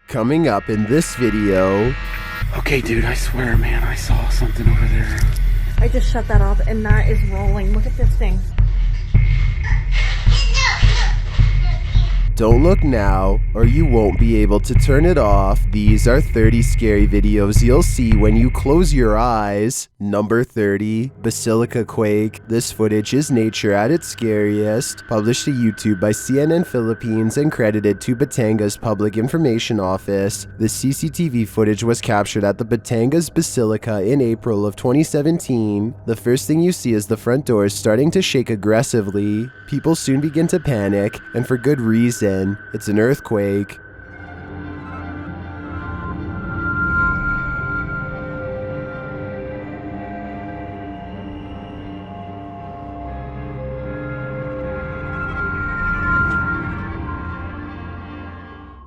Coming up in this video. Okay, dude, I swear, man, I saw something over there. I just shut that off and that is rolling. Look at this thing. Don't look now, or you won't be able to turn it off. These are 30 scary videos you'll see when you close your eyes. Number 30, Basilica Quake. This footage is nature at its scariest. Published to YouTube by CNN Philippines and credited to Batangas Public Information Office. The CCTV footage was captured at the Batangas Basilica in April of 2017. The first thing you see is the front doors starting to shake aggressively. People soon begin to panic, and for good reason. It's an earthquake.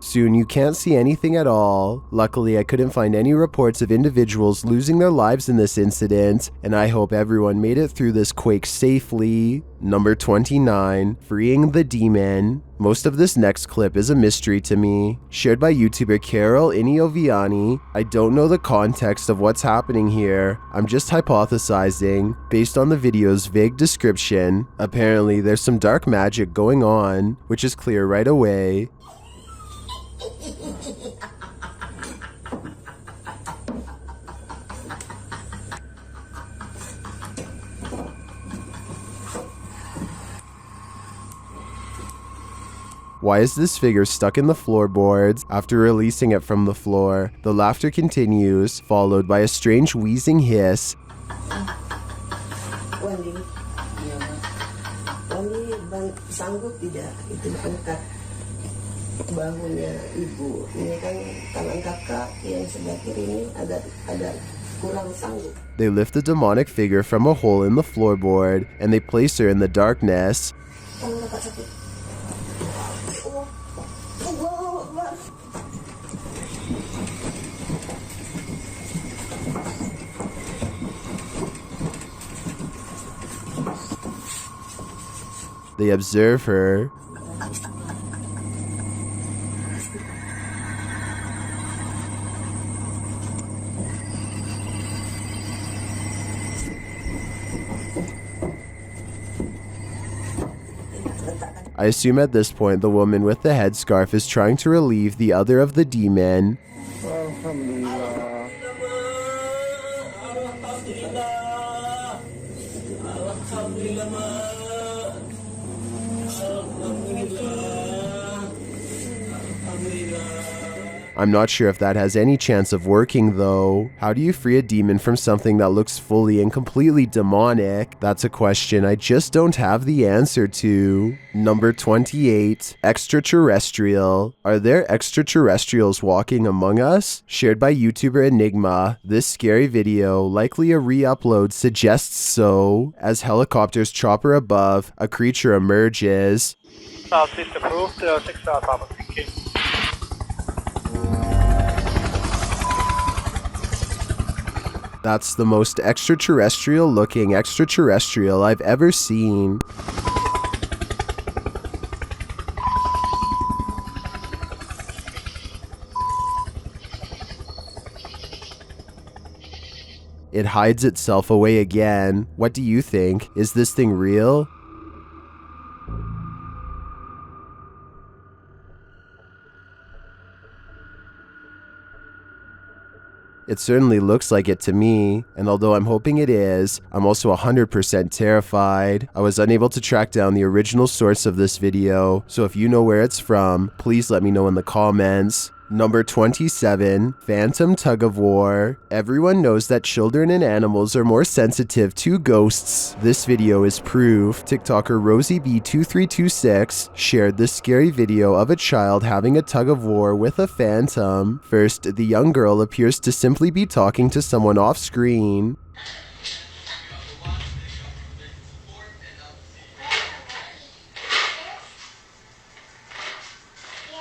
Soon you can't see anything at all. Luckily, I couldn't find any reports of individuals losing their lives in this incident, and I hope everyone made it through this quake safely. Number 29, Freeing the Demon. Most of this next clip is a mystery to me. Shared by YouTuber Carol Inioviani. I don't know the context of what's happening here. I'm just hypothesizing, based on the video's vague description. Apparently, there's some dark magic going on, which is clear right away. Why is this figure stuck in the floorboards? After releasing it from the floor, the laughter continues, followed by a strange wheezing hiss. Sanggup tidak itu angkat bahunya ibu. Ini kan tangan kakak yang sebelah kiri ini ada kurang sanggup. They lift the demonic figure from a hole in the floorboard and they place her in the darkness. Tangan kakak sakit. They observe her. I assume at this point the woman with the headscarf is trying to relieve the other of the demon. I'm not sure if that has any chance of working though. How do you free a demon from something that looks fully and completely demonic? That's a question I just don't have the answer to. Number 28, Extraterrestrial. Are there extraterrestrials walking among us? Shared by YouTuber Enigma. This scary video, likely a re-upload, suggests so. As helicopters chopper above, a creature emerges. Southeast approved, 6 Papa, thank you. That's the most extraterrestrial looking extraterrestrial I've ever seen. It hides itself away again. What do you think? Is this thing real? It certainly looks like it to me, and although I'm hoping it is, I'm also 100% terrified. I was unable to track down the original source of this video, so if you know where it's from, please let me know in the comments. Number 27, Phantom Tug of War. Everyone knows that children and animals are more sensitive to ghosts. This video is proof. TikToker RosieB2326 shared this scary video of a child having a tug of war with a phantom. First, the young girl appears to simply be talking to someone off screen.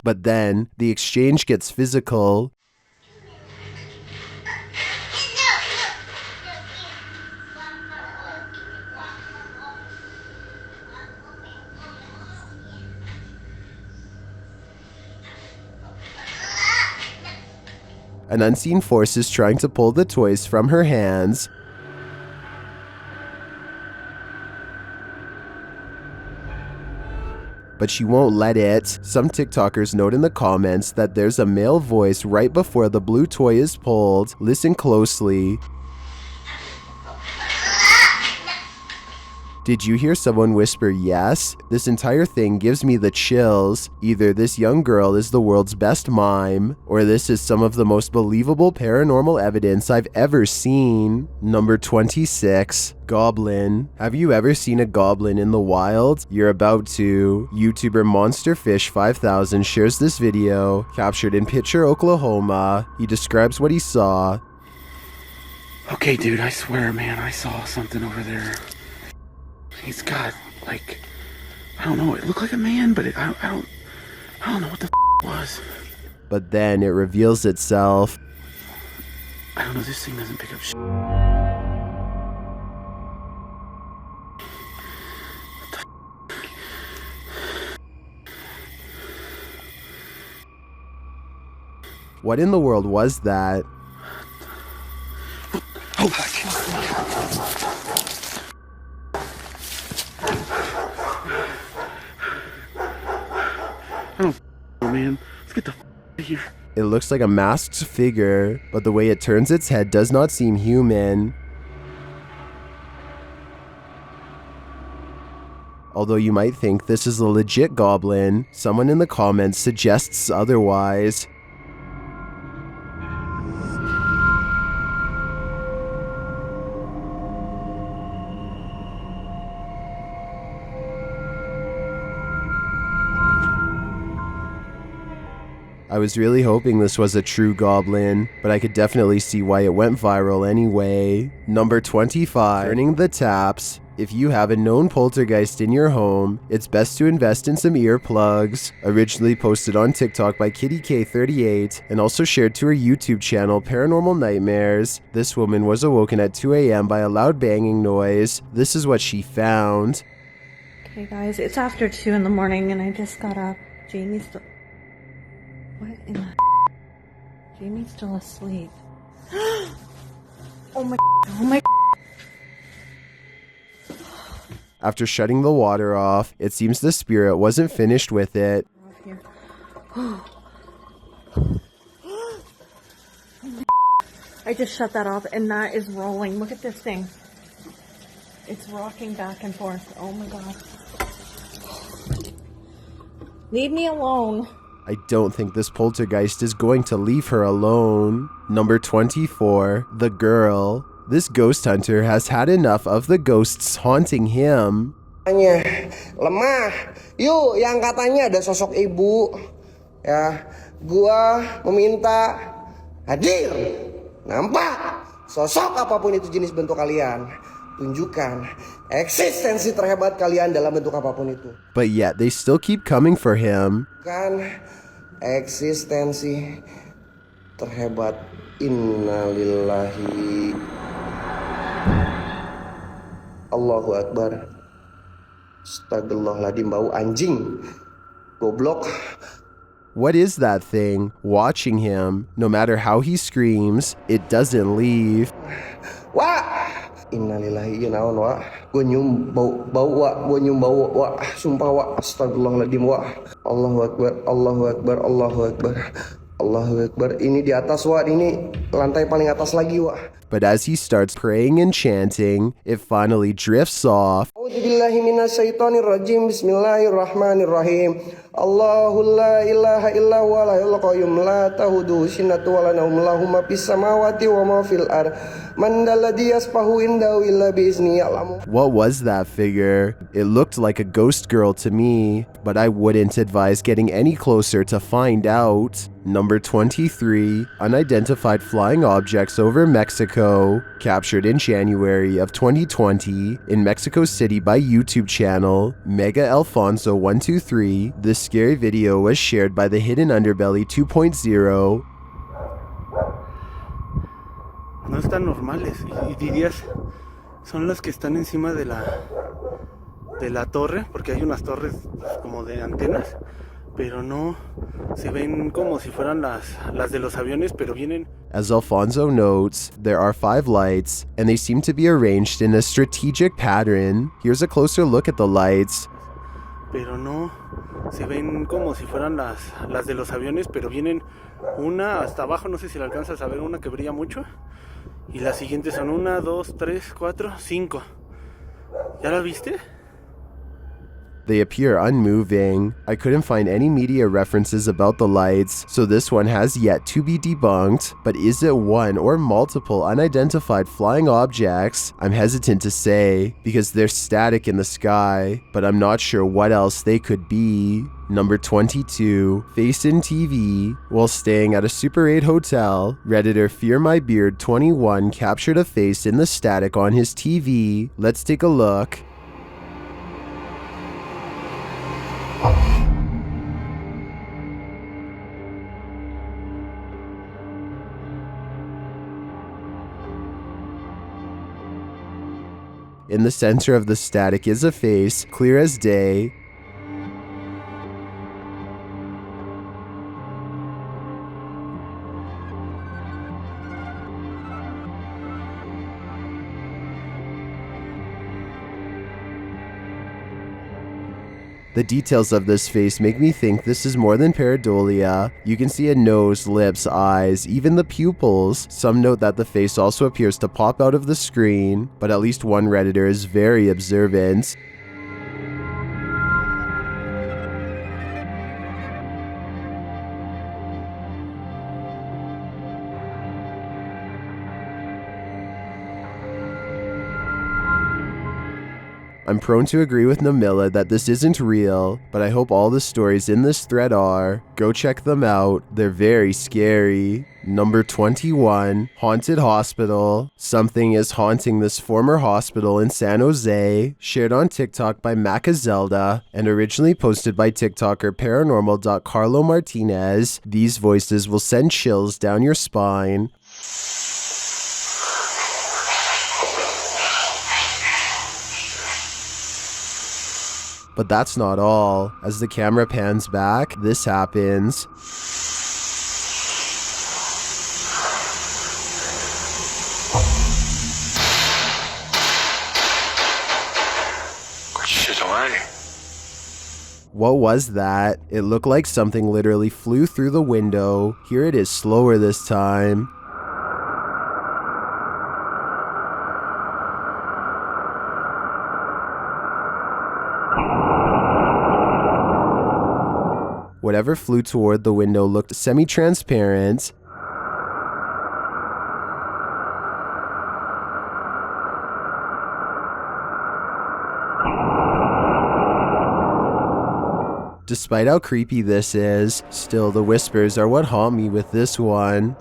But then, the exchange gets physical. An unseen force is trying to pull the toys from her hands. But she won't let it. Some TikTokers note in the comments that there's a male voice right before the blue toy is pulled. Listen closely. Did you hear someone whisper yes? This entire thing gives me the chills. Either this young girl is the world's best mime, or this is some of the most believable paranormal evidence I've ever seen. Number 26. Goblin. Have you ever seen a goblin in the wild? You're about to. YouTuber MonsterFish5000 shares this video, captured in Pitcher, Oklahoma. He describes what he saw. Okay, dude, I swear, man, I saw something over there. He's got, like, I don't know, it looked like a man, but I don't know what the it was. But then it reveals itself. I don't know, this thing doesn't pick up shit. What in the world was that? Oh, fuck. I don't know, man. Let's get the out of here. It looks like a masked figure, but the way it turns its head does not seem human. Although you might think this is a legit goblin, someone in the comments suggests otherwise. I was really hoping this was a true goblin, but I could definitely see why it went viral anyway. Number 25. Turning the taps. If you have a known poltergeist in your home, it's best to invest in some earplugs. Originally posted on TikTok by KittyK38 and also shared to her YouTube channel Paranormal Nightmares, this woman was awoken at 2 a.m. by a loud banging noise. This is what she found. Okay, guys, it's after 2 in the morning and I just got up. Jamie's still... What in the... Jamie's still asleep. Oh my... Oh my... After shutting the water off, it seems the spirit wasn't finished with it. Here. I just shut that off and that is rolling. Look at this thing. It's rocking back and forth. Oh my god. Leave me alone. I don't think this poltergeist is going to leave her alone. Number 24. The girl. This ghost hunter has had enough of the ghosts haunting him. Lemah. Yuk, yang katanya ada sosok ibu. Ya, gua meminta hadir. Nampak? Sosok apapun itu jenis bentuk kalian, tunjukkan eksistensi terhebat kalian dalam bentuk apapun itu. But yet they still keep coming for him. Kan eksistensi terhebat. Innalillahi. Allahu Akbar. Astagfirullahaladzim, bau anjing. Goblok. What is that thing watching him? No matter how he screams, it doesn't leave. Wah! Innalillahi, ya naon wa. Gue nyium bau wa, gue nyium bau wa. Sumpah wa, astagfirullahaladzim wa. Allahu Akbar, Allahu Akbar, Allahu Akbar. Allahu Akbar. Ini di atas wa, ini lantai paling atas lagi wa. But as he starts praying and chanting, it finally drifts off. A'udzubillahi minasyaitonirrajim. Bismillahirrahmanirrahim. Allahu la ilaha illa huwa al-hayyul qayyum la ta'khudhuhu sinatun wa la nawm lahu ma fis samawati wa ma fil ard. Man dalladhi yasfahu indahu illa bi izni ya'lamu. What was that figure? It looked like a ghost girl to me, but I wouldn't advise getting any closer to find out. Number 23. Unidentified flying objects over Mexico, captured in January of 2020 in Mexico City by YouTube channel Mega Alfonso 123. This scary video was shared by the Hidden Underbelly 2.0. No están normales, y dirías, son las que están encima de la torre, porque hay unas torres como de antenas, pero no, se ven como si fueran las de los aviones, pero vienen. As Alfonso notes, there are 5 lights, and they seem to be arranged in a strategic pattern. Here's a closer look at the lights. Pero no, se ven como si fueran las de los aviones, pero vienen una hasta abajo, no sé si la alcanzas a ver, una que brilla mucho. Y las siguientes son 1, 2, 3, 4, 5. ¿Ya la viste? They appear unmoving. I couldn't find any media references about the lights, so this one has yet to be debunked. But is it one or multiple unidentified flying objects? I'm hesitant to say, because they're static in the sky, but I'm not sure what else they could be. Number 22, Face in TV. While staying at a Super 8 hotel, Redditor FearMyBeard21 captured a face in the static on his TV. Let's take a look. In the center of the static is a face, clear as day. The details of this face make me think this is more than pareidolia. You can see a nose, lips, eyes, even the pupils. Some note that the face also appears to pop out of the screen, but at least one Redditor is very observant. I'm prone to agree with Namilla that this isn't real, but I hope all the stories in this thread are. Go check them out, they're very scary. Number 21, Haunted Hospital. Something is haunting this former hospital in San Jose, shared on TikTok by Macazelda, and originally posted by TikToker paranormal.carlo Martinez. These voices will send chills down your spine. But that's not all. As the camera pans back, this happens. What was that? It looked like something literally flew through the window. Here it is slower this time. Whatever flew toward the window looked semi-transparent. Despite how creepy this is, still the whispers are what haunt me with this one.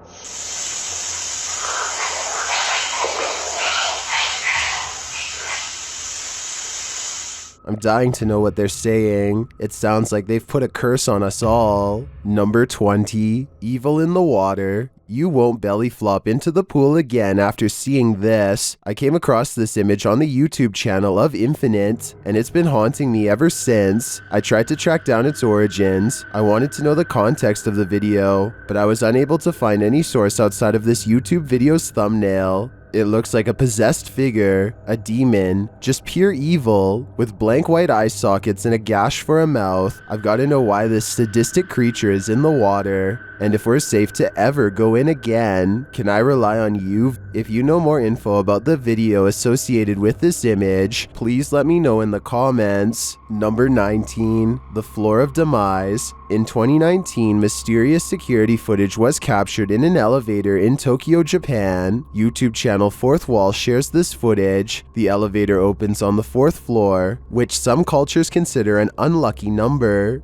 I'm dying to know what they're saying. It sounds like they've put a curse on us all. Number 20, Evil in the Water. You won't belly flop into the pool again after seeing this. I came across this image on the YouTube channel of Infinite, and it's been haunting me ever since. I tried to track down its origins. I wanted to know the context of the video, but I was unable to find any source outside of this YouTube video's thumbnail. It looks like a possessed figure, a demon, just pure evil, with blank white eye sockets and a gash for a mouth. I've got to know why this sadistic creature is in the water, and if we're safe to ever go in again. Can I rely on you? If you know more info about the video associated with this image, please let me know in the comments. Number 19, The Floor of Demise. In 2019, mysterious security footage was captured in an elevator in Tokyo, Japan. YouTube channel Fourth Wall shares this footage. The elevator opens on the 4th floor, which some cultures consider an unlucky number.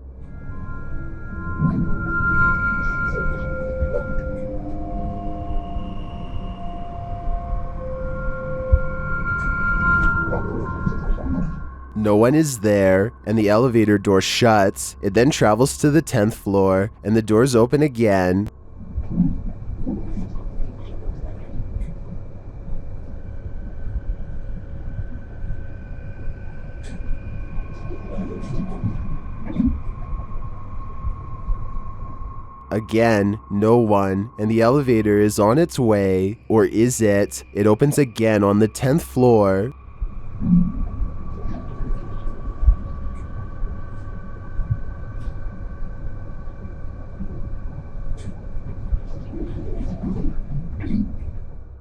No one is there, and the elevator door shuts. It then travels to the 10th floor, and the doors open again. Again, no one, and the elevator is on its way. Or is it? It opens again on the 10th floor.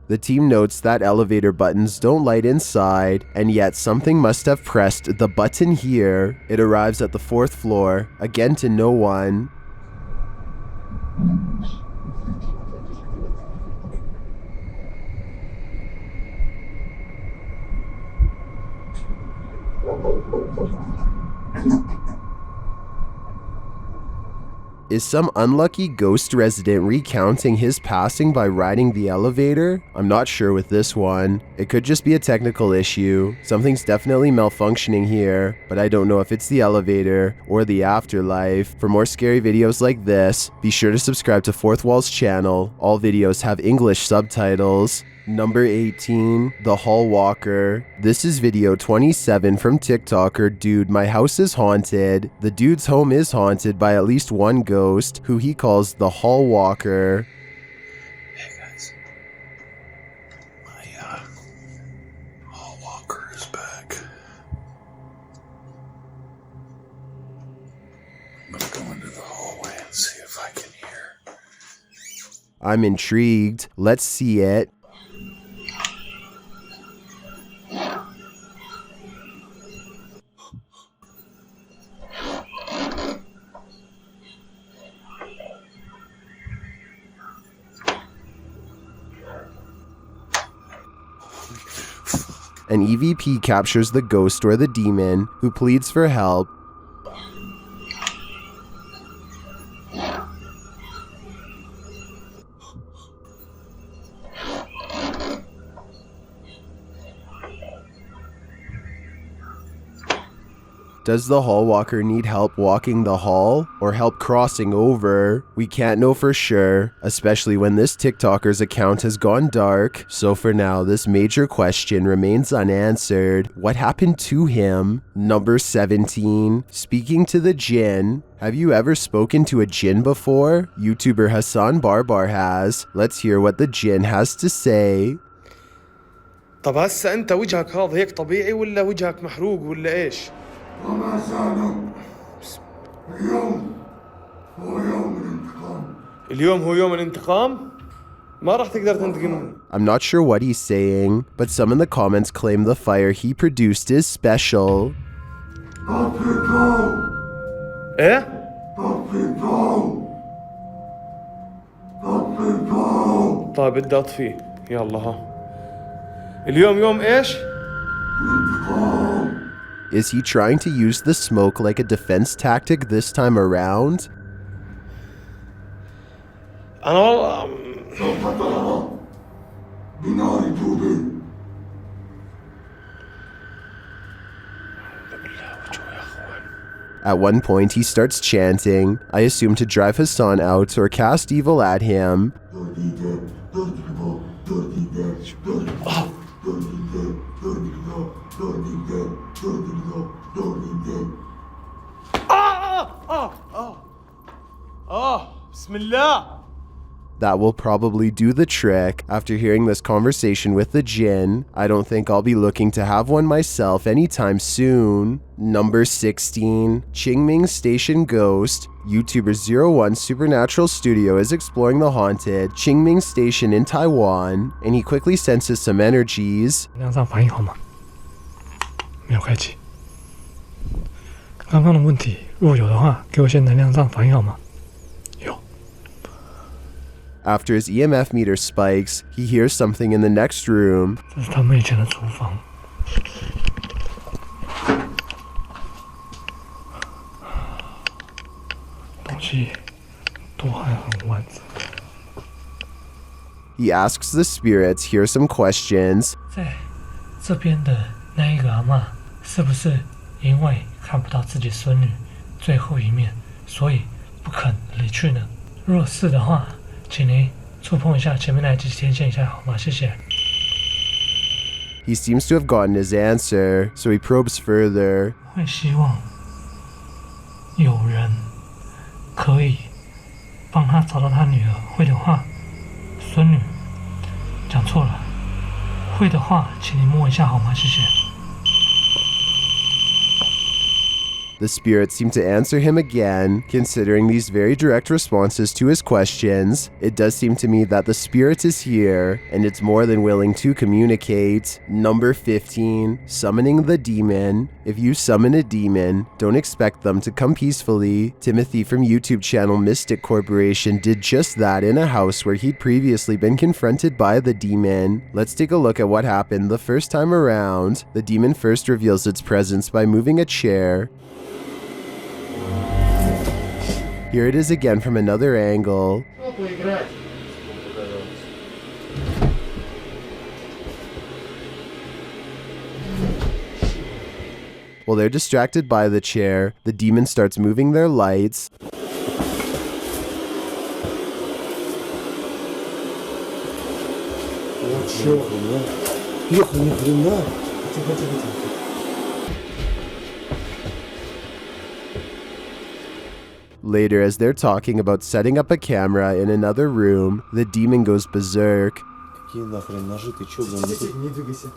The team notes that elevator buttons don't light inside, and yet something must have pressed the button here. It arrives at the 4th floor, again to no one. Is some unlucky ghost resident recounting his passing by riding the elevator? I'm not sure with this one. It could just be a technical issue. Something's definitely malfunctioning here, but I don't know if it's the elevator or the afterlife. For more scary videos like this, be sure to subscribe to Fourth Wall's channel. All videos have English subtitles. Number 18, The Hall Walker. This is video 27 from TikToker Dude My House is Haunted. The dude's home is haunted by at least one ghost, who he calls the Hall Walker. Hey guys, my hall walker is back. I'm gonna go into the hallway and see if I can hear. I'm intrigued. Let's see it. An EVP captures the ghost or the demon, who pleads for help. Does the hall walker need help walking the hall or help crossing over? We can't know for sure, especially when this TikToker's account has gone dark. So for now, this major question remains unanswered. What happened to him? Number 17, speaking to the jinn. Have you ever spoken to a jinn before? YouTuber Hassan Barbar has. Let's hear what the jinn has to say. طب هسه انت وجهك هذا هيك طبيعي ولا وجهك محروق ولا ايش؟ وما زالوا اليوم هو يوم الانتقام. اليوم هو يوم الانتقام؟ ما راح تقدر تنتقم. I'm not sure what he's saying, but some in the comments claim the fire he produced is special. طفي الضوء. ايه؟ طفي الضوء. طفي الضوء. طيب بدي اطفي، يلا ها. اليوم يوم ايش؟ الانتقام. Is he trying to use the smoke like a defense tactic this time around? أنا والله سوف ترى بنار توبة. At one point, he starts chanting, I assume to drive Hassan out or cast evil at him. بسم الله. That will probably do the trick. After hearing this conversation with the jinn, I don't think I'll be looking to have one myself anytime soon. Number 16, Qingming Station Ghost. YouTuber 01 Supernatural Studio is exploring the haunted Qingming Station in Taiwan, and he quickly senses some energies. 能量上反应好吗？没有开启。刚刚的问题，若有的话，给我些能量上反应好吗？有。 After his EMF meter spikes, he hears something in the next room. 这是他们以前的厨房。东西都还很完整。 He asks the spirits here some questions. 在这边的那一个阿嬷，是不是因为看不到自己孙女最后一面，所以不肯离去呢？若是的话，请您触碰一下前面那几天线一下好吗？谢谢。 He seems to have gotten his answer, so he probes further. 会希望有人可以帮他找到他女儿，会的话，孙女，讲错了，会的话，请你摸一下好吗？谢谢。The spirit seemed to answer him again, considering these very direct responses to his questions. It does seem to me that the spirit is here, and it's more than willing to communicate. Number 15, summoning the demon. If you summon a demon, don't expect them to come peacefully. Timothy from YouTube channel Mystic Corporation did just that in a house where he'd previously been confronted by the demon. Let's take a look at what happened the first time around. The demon first reveals its presence by moving a chair. Here it is again from another angle. While they're distracted by the chair, the demon starts moving their lights. Later, as they're talking about setting up a camera in another room, the demon goes berserk. Какие нахрен ножи? Ты чё, блин? Не двигайся.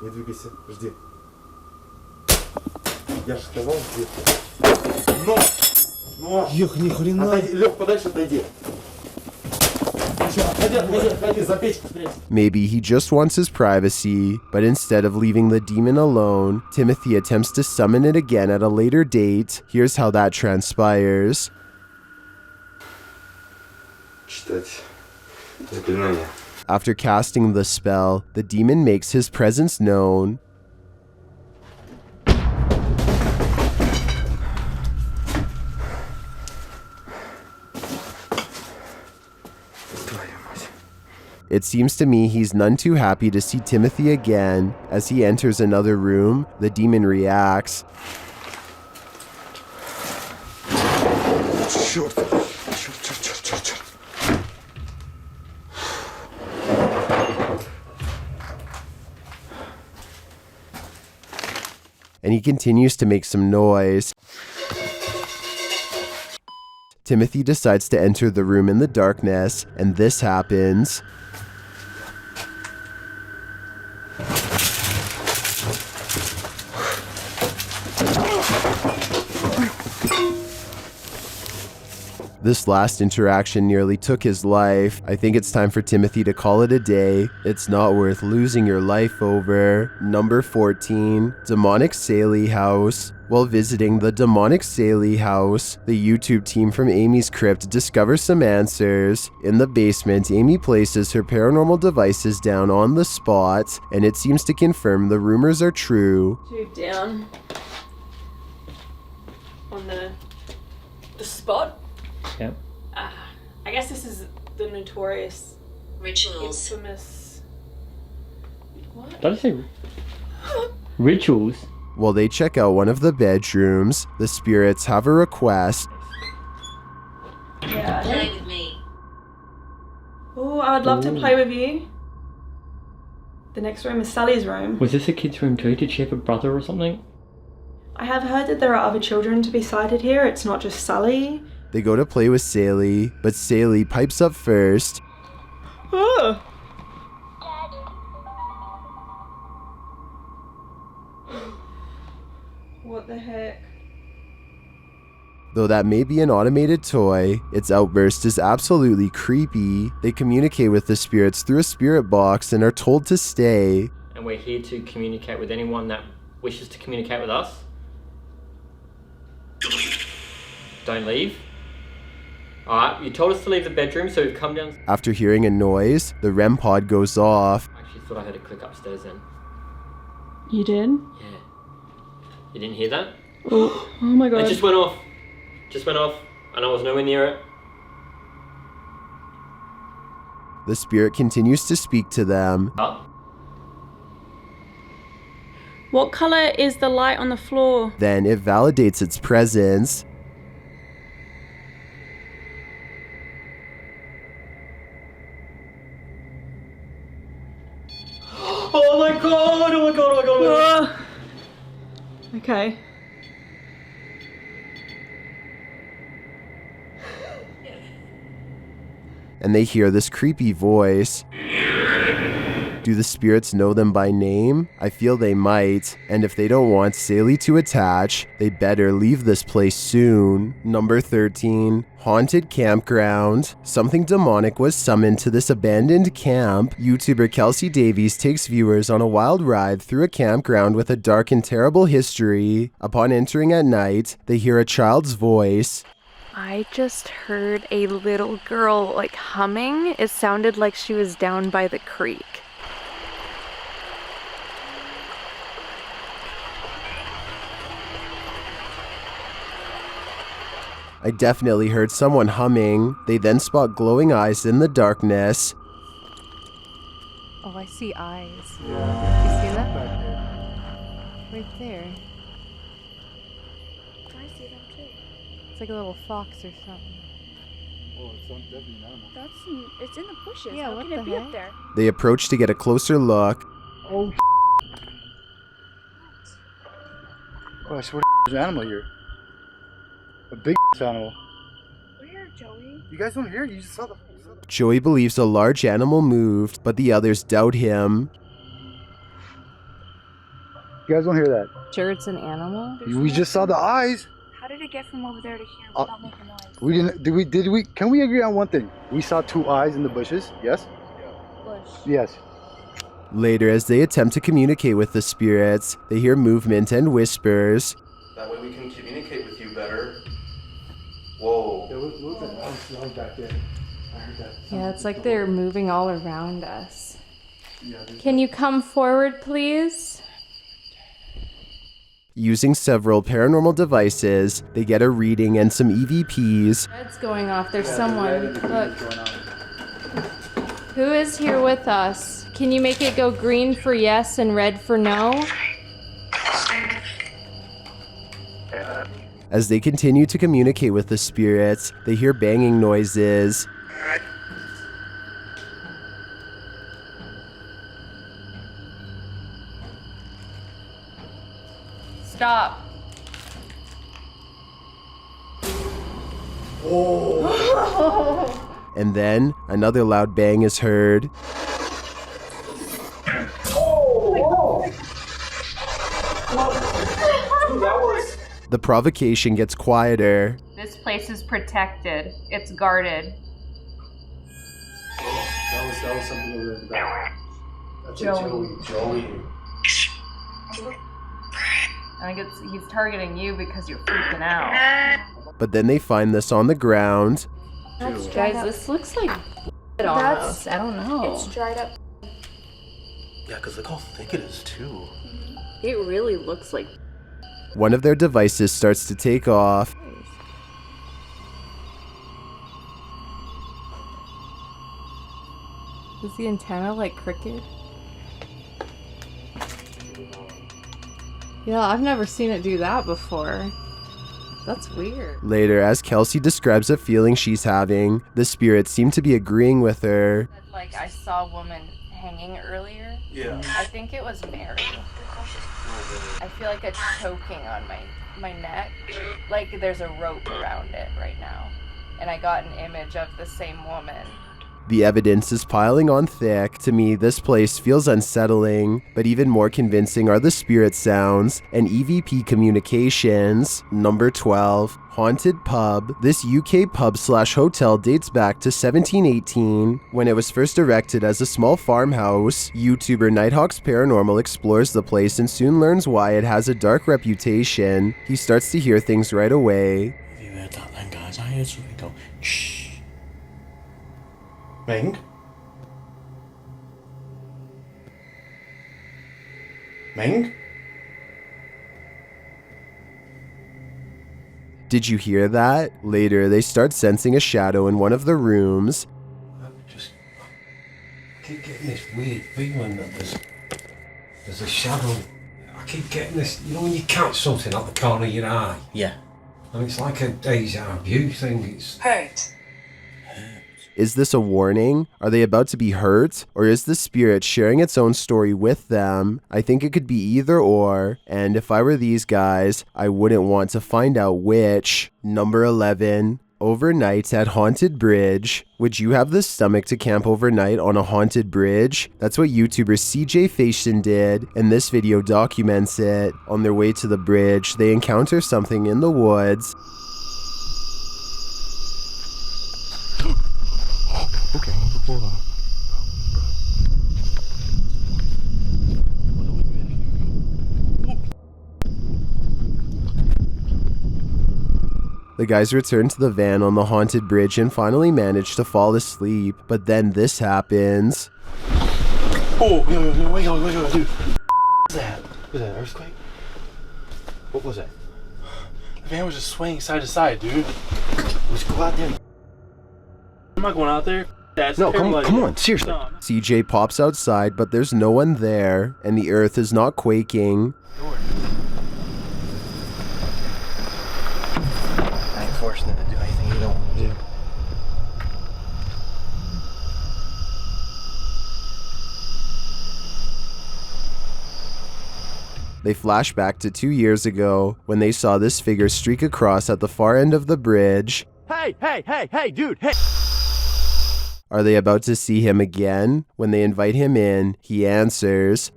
Не двигайся. Жди. Я же сказал, жди. Но! Эх, ни хрена. Лёх, подальше отойди. Отойди, за печку спрячь. Maybe he just wants his privacy, but instead of leaving the demon alone, Timothy attempts to summon it again at a later date. Here's how that transpires. Читать заклинание. After casting the spell, the demon makes his presence known. It seems to me he's none too happy to see Timothy again. As he enters another room, the demon reacts. And he continues to make some noise. Timothy decides to enter the room in the darkness, and this happens. This last interaction nearly took his life. I think it's time for Timothy to call it a day. It's not worth losing your life over. Number 14, Demonic Saley House. While visiting the Demonic Saley House, the YouTube team from Amy's Crypt discovers some answers. In the basement, Amy places her paranormal devices down on the spot, and it seems to confirm the rumors are true. Down on the spot. Yep. I guess this is the notorious, Rituals. infamous. What? Did I say rituals? While they check out one of the bedrooms, the spirits have a request. Yeah. Play with me. Oh, I would love to play with you. The next room is Sally's room. Was this a kid's room too? Did she have a brother or something? I have heard that there are other children to be sighted here. It's not just Sally. They go to play with Saley, but Saley pipes up first. Oh. What the heck? Though that may be an automated toy, its outburst is absolutely creepy. They communicate with the spirits through a spirit box and are told to stay. And we're here to communicate with anyone that wishes to communicate with us. Don't leave. Alright, you told us to leave the bedroom, so we've come down. After hearing a noise, the REM pod goes off. I actually thought I heard a click upstairs then. You did? Yeah. You didn't hear that? Oh, oh my god. It just went off. Just went off, and I was nowhere near it. The spirit continues to speak to them. What color is the light on the floor? Then it validates its presence. Oh my god, oh my god, oh my god, oh my god. Okay. and they hear this creepy voice. Do the spirits know them by name? I feel they might, and if they don't want Saley to attach, they better leave this place soon. Number 13. Haunted campground. Something demonic was summoned to this abandoned camp. YouTuber Kelsey Davies takes viewers on a wild ride through a campground with a dark and terrible history. Upon entering at night, they hear a child's voice. I just heard a little girl like humming. It sounded like she was down by the creek. I definitely heard someone humming. They then spot glowing eyes in the darkness. Oh, I see eyes. You see that? Right there. I see them too. It's like a little fox or something. Oh, it's definitely an animal. It's in the bushes. Yeah, How what can the it be heck? up there? They approach to get a closer look. Oh, I swear there's an animal here. A big animal. Where, Joey? You guys don't hear? You just saw the... Joey believes a large animal moved, but the others doubt him. You guys don't hear that? Sure, it's an animal? We just saw the eyes. How did it get from over there to here without making noise? We didn't... Did we... Can we agree on one thing? We saw 2 eyes in the bushes? Yes? Bush. Yes. Later, as they attempt to communicate with the spirits, they hear movement and whispers. That way we can communicate with you better. Whoa. Yeah, it's like they're moving all around us. Can you come forward, please? Using several paranormal devices, they get a reading and some EVPs. Red's going off. There's someone. Look. Who is here with us? Can you make it go green for yes and red for no? As they continue to communicate with the spirits, they hear banging noises. Stop. And then, another loud bang is heard. The provocation gets quieter. This place is protected. It's guarded. That was something over there in the back. That's Joey. I think he's targeting you because you're freaking out. But then they find this on the ground. Guys, this looks like almost. I don't know. It's dried up. Yeah, because look how thick it is, too. It really looks like. One of their devices starts to take off. Is the antenna like crooked? Yeah, I've never seen it do that before. That's weird. Later, as Kelsey describes a feeling she's having, the spirits seem to be agreeing with her. Like, I saw a woman hanging earlier. Yeah. I think it was Mary. I feel like a choking on my neck. Like there's a rope around it right now. And I got an image of the same woman. The evidence is piling on thick. To me, this place feels unsettling, but even more convincing are the spirit sounds and EVP communications. Number 12. Haunted Pub. This UK pub/hotel dates back to 1718, when it was first erected as a small farmhouse. YouTuber Nighthawk's Paranormal explores the place and soon learns why it has a dark reputation. He starts to hear things right away. Have you heard that then, guys? I heard something go, shh. Ming? Ming? Did you hear that? Later, they start sensing a shadow in one of the rooms. I keep getting this weird feeling that there's a shadow. I keep getting this, you know when you catch something out the corner of your eye? Yeah. And it's like a deja vu thing. It's Hurt. Is this a warning? Are they about to be hurt? Or is the spirit sharing its own story with them? I think it could be either or, and if I were these guys, I wouldn't want to find out which. Number 11. Overnight at Haunted Bridge. Would you have the stomach to camp overnight on a haunted bridge? That's what YouTuber CJ Fashion did, and this video documents it. On their way to the bridge, they encounter something in the woods. Okay, hold on. The guys return to the van on the haunted bridge and finally manage to fall asleep, but then this happens. Oh, yo, wait, dude. What's that? Was that an earthquake? What was that? The van was just swaying side to side, dude. Let's go out there. I'm not going out there. That's no, come on, seriously. No. CJ pops outside, but there's no one there, and the earth is not quaking. I ain't forcing them to do anything you don't want to do. They flash back to 2 years ago when they saw this figure streak across at the far end of the bridge. Hey, dude, hey! Are they about to see him again? When they invite him in, he answers.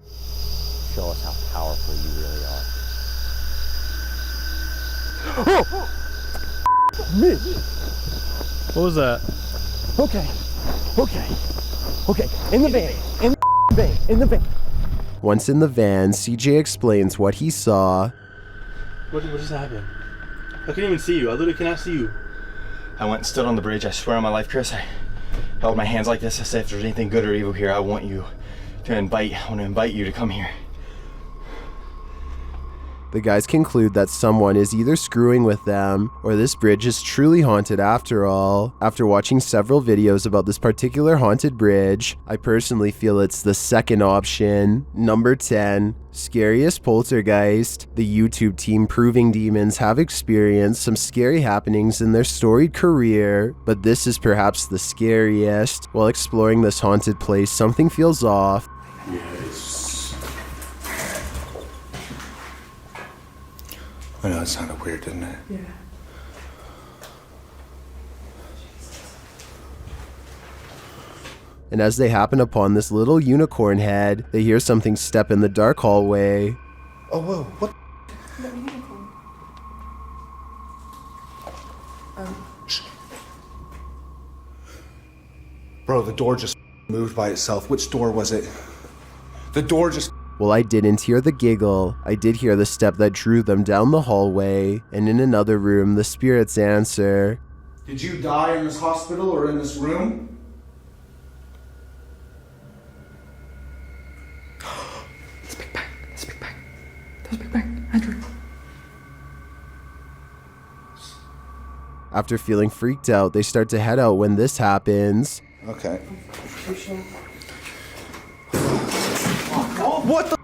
Show us how powerful you really are. Oh! Me! What was that? Okay. In the van. Once in the van, CJ explains what he saw. What just happened? I can't even see you. I literally cannot see you. I went and stood on the bridge. I swear on my life, Chris, I held my hands like this. I said, if there's anything good or evil here, I want to invite you to come here. The guys conclude that someone is either screwing with them, or this bridge is truly haunted after all. After watching several videos about this particular haunted bridge, I personally feel it's the second option. Number 10, scariest poltergeist. The YouTube team Proving Demons have experienced some scary happenings in their storied career, but this is perhaps the scariest. While exploring this haunted place, something feels off. Yes. I know it sounded weird, didn't it? Yeah. And as they happen upon this little unicorn head, they hear something step in the dark hallway. Oh, whoa, what? The unicorn. Bro, the door just moved by itself. Which door was it? The door just... Well, I didn't hear the giggle. I did hear the step that drew them down the hallway, and in another room, the spirits answer. Did you die in this hospital or in this room? That's Big Bang. Andrew. After feeling freaked out, they start to head out when this happens. Okay. What the?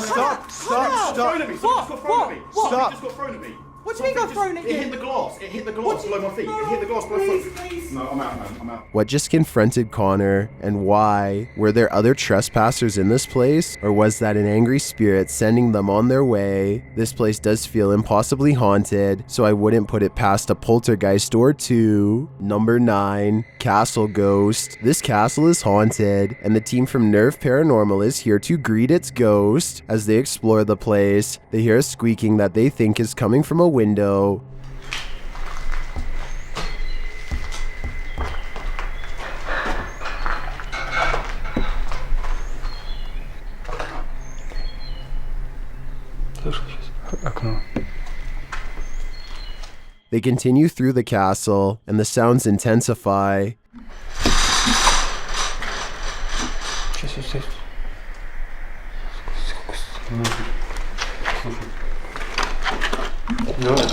Stop! Stop! Thrown at me. Something just got thrown at me. Stop. Something just got thrown at me. What do you mean got thrown at you? It hit the glass. It hit the glass below my feet. It hit the glass below my feet. Please. No, I'm out, man. I'm out. What just confronted Connor, and why? Were there other trespassers in this place, or was that an angry spirit sending them on their way? This place does feel impossibly haunted, so I wouldn't put it past a poltergeist or two. Number 9, Castle Ghost. This castle is haunted, and the team from Nerve Paranormal is here to greet its ghost. As they explore the place, they hear a squeaking that they think is coming from a window. They continue through the castle, and the sounds intensify.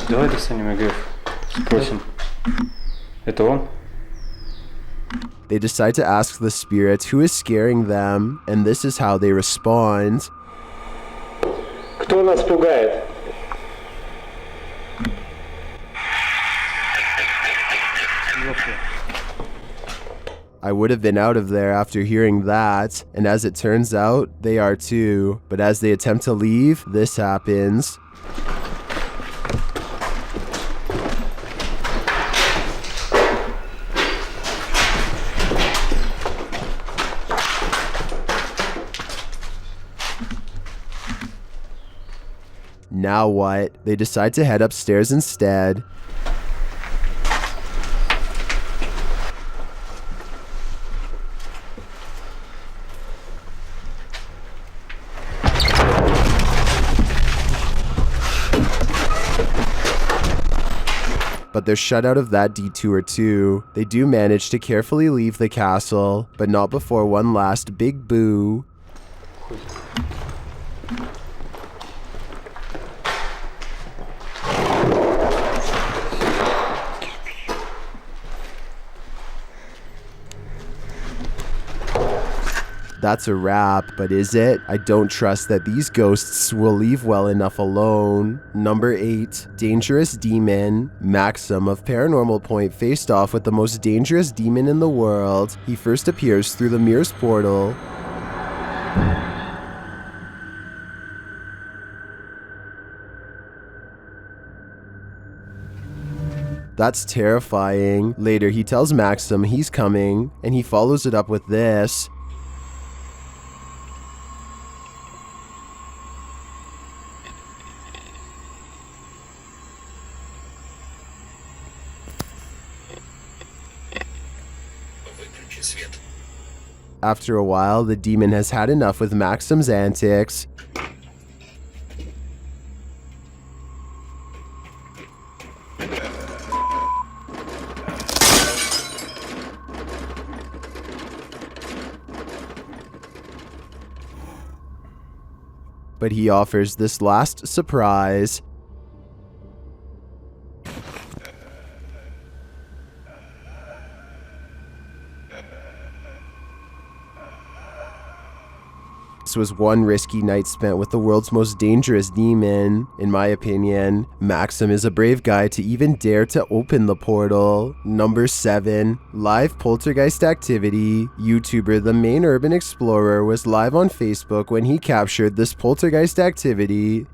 Давай достанем ЭГФ. Спросим. Это он? They decide to ask the spirits who is scaring them, and this is how they respond. Кто нас пугает? I would have been out of there after hearing that, and as it turns out, they are too. But as they attempt to leave, this happens. Now what? They decide to head upstairs instead. But they're shut out of that detour too. They do manage to carefully leave the castle, but not before one last big boo. That's a wrap, but is it? I don't trust that these ghosts will leave well enough alone. Number 8, Dangerous Demon. Maxim of Paranormal Point faced off with the most dangerous demon in the world. He first appears through the mirror's portal. That's terrifying. Later, he tells Maxim he's coming, and he follows it up with this. After a while, the demon has had enough with Maxim's antics. But he offers this last surprise. This was one risky night spent with the world's most dangerous demon. In my opinion, Maxim is a brave guy to even dare to open the portal. Number 7, live poltergeist activity. YouTuber The Main Urban Explorer was live on Facebook when he captured this poltergeist activity.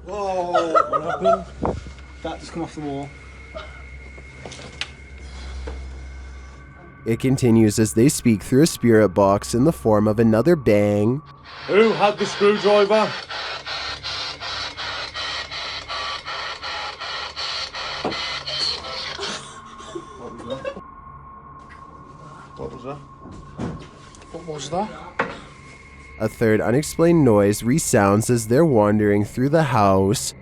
Whoa, what happened? That just come off the wall. It continues as they speak through a spirit box in the form of another bang. Who had the screwdriver? What was that? What was that? A third unexplained noise resounds as they're wandering through the house.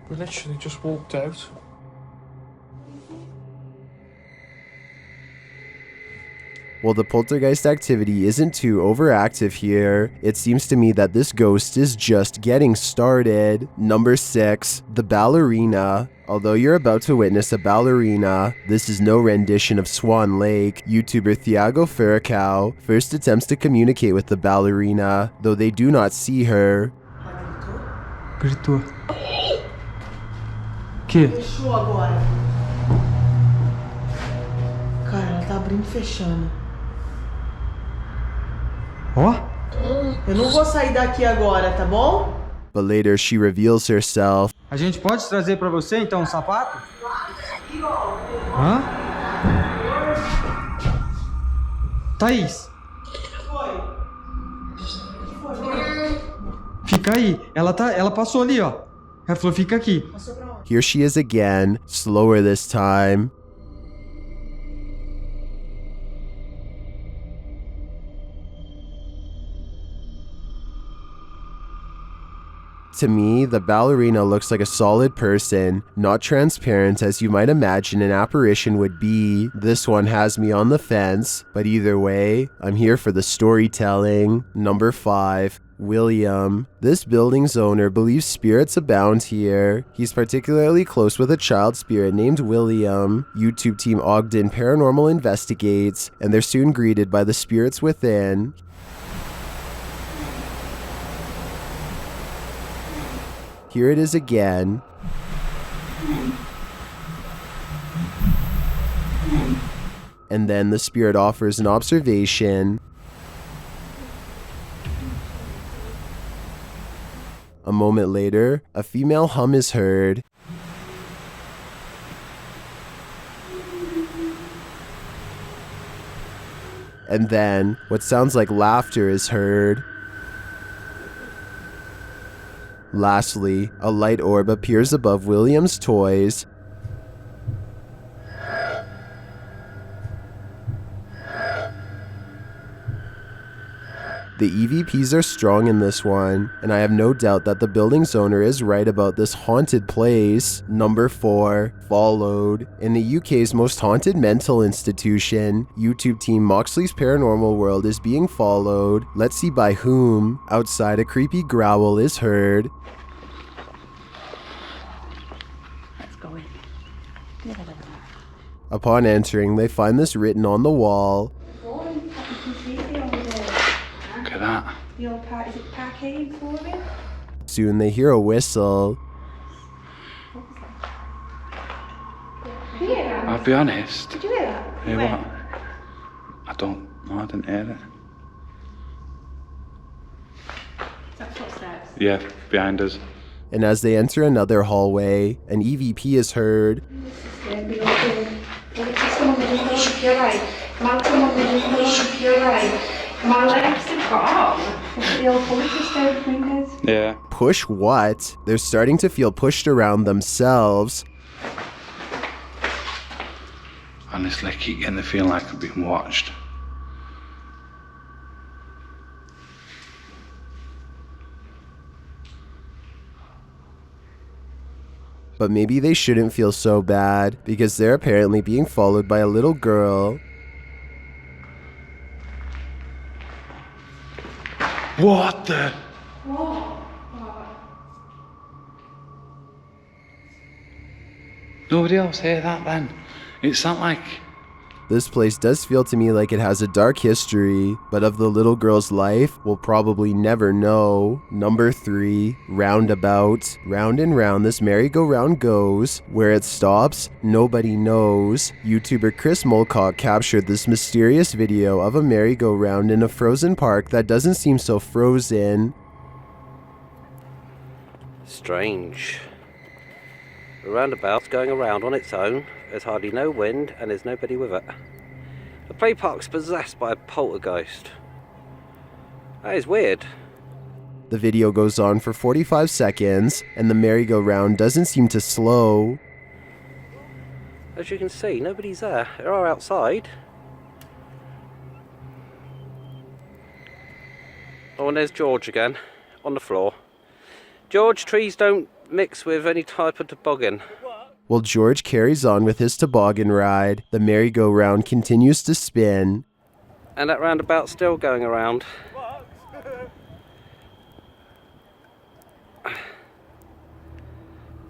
We literally just walked out. While the poltergeist activity isn't too overactive here, it seems to me that this ghost is just getting started. Number 6, the ballerina. Although you're about to witness a ballerina, this is no rendition of Swan Lake. YouTuber Thiago Furacao first attempts to communicate with the ballerina, though they do not see her. Gritou. Que? Fechou agora. Cara, ela tá abrindo e fechando. Ó. Eu não vou sair daqui agora, tá bom? But later she reveals herself. A gente pode trazer pra você então um sapato? Hã? Thaís. Fica aí. Ela passou ali, ó. Ela falou, fica aqui. Here she is again, slower this time. To me, the ballerina looks like a solid person, not transparent as you might imagine an apparition would be. This one has me on the fence, but either way, I'm here for the storytelling. Number 5, William. This building's owner believes spirits abound here. He's particularly close with a child spirit named William. YouTube team Ogden Paranormal investigates, and they're soon greeted by the spirits within. Here it is again. And then the spirit offers an observation. A moment later, a female hum is heard. and then what sounds like laughter is heard. Lastly, a light orb appears above William's toys. The EVPs are strong in this one, and I have no doubt that the building's owner is right about this haunted place. Number 4, Followed. In the UK's most haunted mental institution, YouTube team Moxley's Paranormal World is being followed. Let's see by whom. Outside, a creepy growl is heard. Let's go in. Upon entering, they find this written on the wall. Look at that. The old is it parquet flooring? Soon they hear a whistle. Did you hear that? I'll be honest. Did you hear that? Hear Where? what? I didn't hear it. Is that footsteps? Yeah, behind us. And as they enter another hallway, an EVP is heard. My legs are gone. The old police fingers. Yeah. Push what? They're starting to feel pushed around themselves. Honestly, I keep getting the feeling like I'm being watched. But maybe they shouldn't feel so bad, because they're apparently being followed by a little girl. What the? Nobody else hear that then? It's not like... This place does feel to me like it has a dark history, but of the little girl's life, we'll probably never know. Number 3, Roundabout. Round and round this merry-go-round goes. Where it stops, nobody knows. YouTuber Chris Mulcock captured this mysterious video of a merry-go-round in a frozen park that doesn't seem so frozen. Strange. The roundabout's going around on its own. There's hardly no wind and there's nobody with it. The play park's possessed by a poltergeist. That is weird. The video goes on for 45 seconds, and the merry-go-round doesn't seem to slow. As you can see, nobody's there. They are outside. Oh, and there's George again, on the floor. George, trees don't mix with any type of toboggan. While George carries on with his toboggan ride, the merry-go-round continues to spin. And that roundabout's still going around.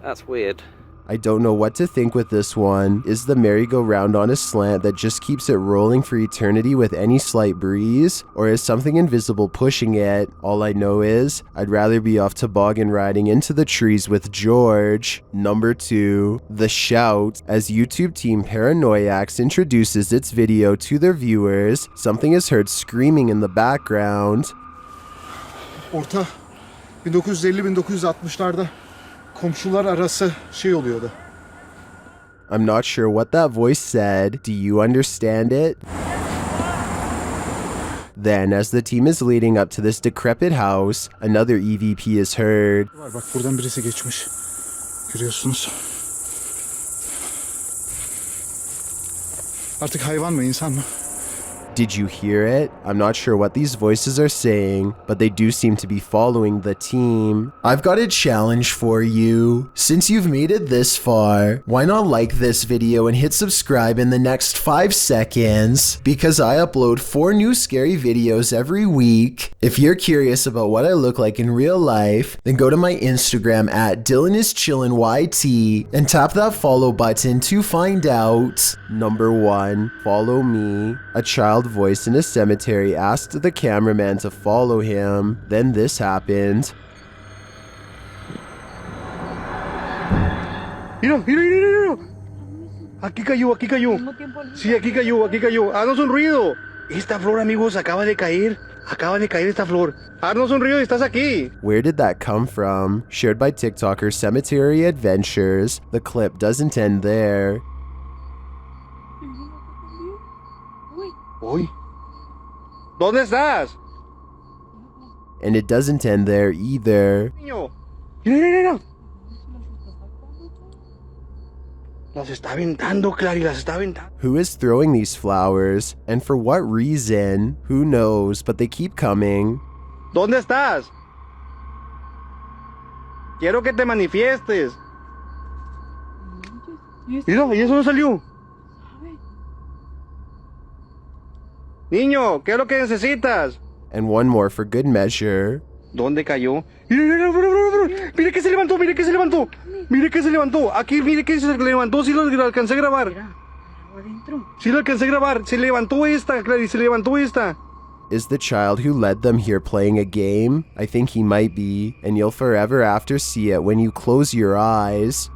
That's weird. I don't know what to think with this one. Is the merry-go-round on a slant that just keeps it rolling for eternity with any slight breeze? Or is something invisible pushing it? All I know is, I'd rather be off toboggan riding into the trees with George. Number 2, The Shout. As YouTube team Paranoiacs introduces its video to their viewers, something is heard screaming in the background. Orta 1950-1960'larda komşular arası şey oluyordu. I'm not sure what that voice said. Do you understand it? Then, as the team is leading up to this decrepit house, another EVP is heard. Bak buradan birisi geçmiş. Görüyorsunuz. Artık hayvan mı, insan mı? Did you hear it? I'm not sure what these voices are saying, but they do seem to be following the team. I've got a challenge for you. Since you've made it this far, why not like this video and hit subscribe in the next 5 seconds? Because I upload 4 new scary videos every week. If you're curious about what I look like in real life, then go to my Instagram at DylanIsChillinYT and tap that follow button to find out. Number 1, follow me. A child voice in a cemetery asked the cameraman to follow him. Then this happened. Mira. Aquí cayó. Sí, aquí cayó. Haznos un ruido. Esta flor, amigos, acaba de caer esta flor. Haznos un ruido, estás aquí. Where did that come from? Shared by TikToker Cemetery Adventures. The clip doesn't end there. Uy, ¿Dónde estás? And it doesn't end there either. Niño. Mira. Las está aventando, Clary, las está aventando. Who is throwing these flowers? And for what reason? Who knows? But they keep coming. ¿Dónde estás? Quiero que te manifiestes. Mira, y eso no salió. Niño, ¿qué es lo que necesitas? And one more for good measure. ¿Dónde cayó? Mire que se levantó, mire que se levantó. Mire que se levantó. Aquí, mire que se levantó. Sí lo alcancé a grabar. Sí lo alcancé a grabar. Se levantó esta, Clary, se levantó esta. Is the child who led them here playing a game? I think he might be, and you'll forever after see it when you close your eyes.